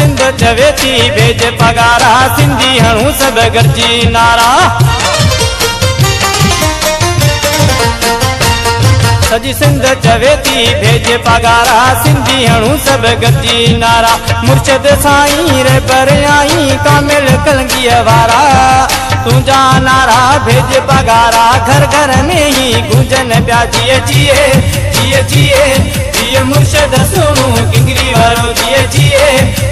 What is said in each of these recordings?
सिंध चवे थी भेज पगारा सिंधी हणूं सब गॾिजी नारा सजी सिंध चवे थी भेज पगारा सिंधी हणूं सब गॾिजी नारा मुर्शद साईं रे पर आई कामिल कलंगीअ वारा तुंहिंजा नारा भेज पगारा घर घर में ही गूंजन पिया जिए जिए जिए जिए जिए मुर्शद सोनू किंगरी वारो जिए जिए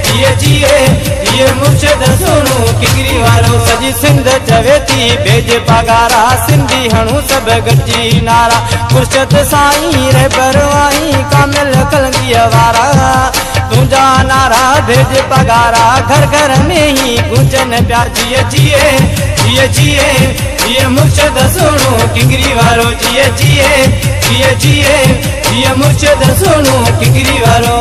जिए जिए जिए मुर्शद सोनू किंगरी वारो सजी सिंध चवे थी भेज पगारा सिंधी हणूं सब गॾिजी नारा मुर्शद साईं रे परवाई कामिल कलंगीअ वारा तुंहिंजा नारा भेज पगारा घर घर में ही गूंजन पिया जिए जिए जिए जिए जिए मुर्शद सोनू किंगरी वारो जिए जिए जिए जिए जिए मुर्शद सोनू किंगरी वारो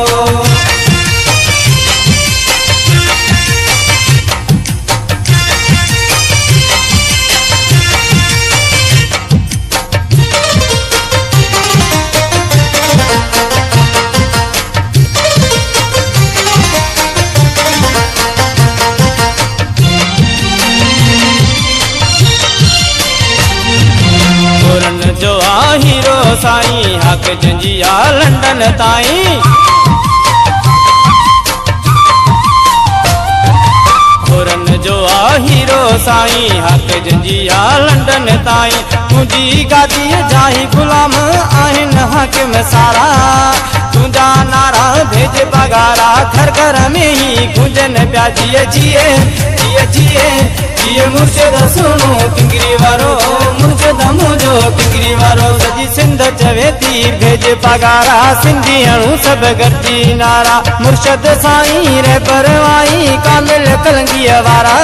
जो आ हीरो साईं हक जंजी आ लंडन ताईं खुरन जो आ हीरो साईं हक जंजी आ लंडन ताईं तुंहिंजी गादी जाही गुलाम आहिनि हाकिम सारा तुंहिंजा नारा भेज पगारा घर घर में ही गूंजन पिया जिए जिए जिए जिए जिए मुर्शद सोनू किंगरी वारो मुर्शद मुंहिंजो किंगरी वारो सजी सिंध चवे थी भेज पगारा सिंधी हणूं सब गॾिजी नारा मुर्शद साईं रे परवाई कामिल कलंगीअ वारा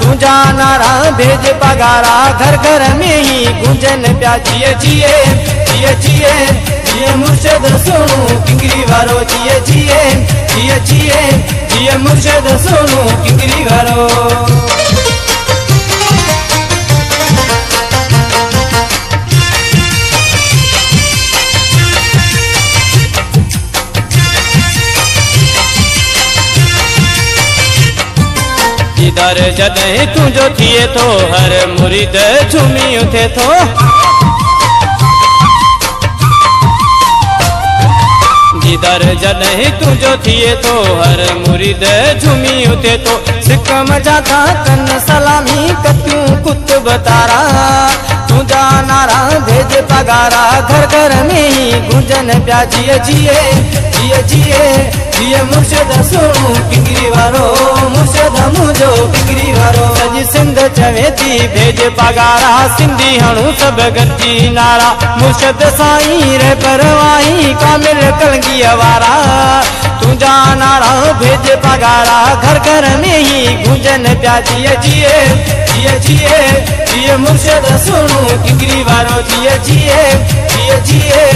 तुंहिंजा नारा भेज पगारा घर घर में ही गूंजन पिया जिए जिए जिए जिए जिए मुर्शद सोनू किंगरी वारो जिए जिए जिए जिए जिए मुर्शद सोनू किंगरी वारो दर जॾहिं तुंहिंजो थिए थो हर मुरीद झूमी उथे थो दर जॾहिं तुंहिंजो थिए थो हर मुरीद झूमी उथे थो सिक मजा था कन सलामी कतियूं कुतुब तारा तुंहिंजा नारा भेज पगारा घर घर में ही गूंजन पिया जिए जिए जिए जिए जिए मुर्शद सोनू किंगरी वारो मुर्शद मुंहिंजो किंगरी वारो सजी सिंध चवे थी भेज पगारा सिंधी हणूं सब गॾिजी नारा मुर्शद साईं रे परवाई कामिल कलंगीअ वारा तुंहिंजा नारा भेज पगारा घर घर में ही गूंजन पिया जिए जिए जिए जिए जिए मुर्शद सोनू किंगरी वारो जिए जिए जिए जिए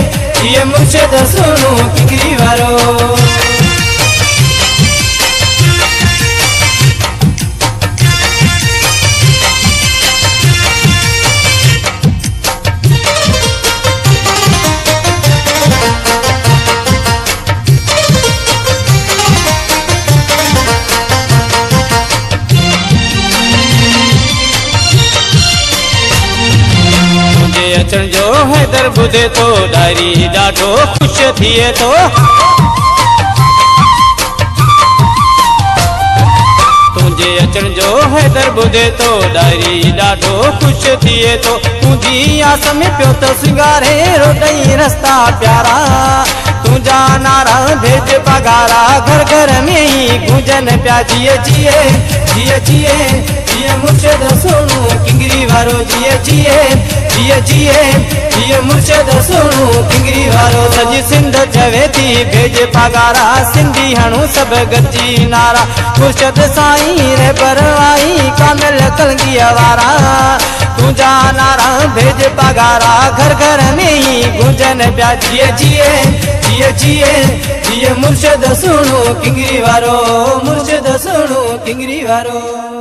जिए मुर्शद सोनू किंगरी वारो अचण जो हैदर ॿुधे थो डायरी ॾाढो ख़ुशि थिए थो तुंहिंजे अचण जो हैदर ॿुधे थो डायरी ॾाढो ख़ुशि थिए थो तुंहिंजी आस में पियो थो सिंगारे रोडई रस्ता प्यारा तुंहिंजा नारा भेज पगारा घर घर में ही गूंजन पिया जिए जिए जिए जिए जिए मुर्शद सोनू किंगरी वारो जिए जिए जिए जिए जिए मुर्शद सोनू किंगरी वारो सजी सिंध चवे थी भेज पगारा सिंधी हणूं सब गॾिजी नारा मुर्शद साईं रे परवाई कामिल कलंगीअ वारा तुंहिंजा नारा भेज पगारा घर घर में ही गूंजन पिया जिए जिए जिए जिए जिए मुर्शद सोनू किंगरी वारो मुर्शद सोनू किंगरी वारो।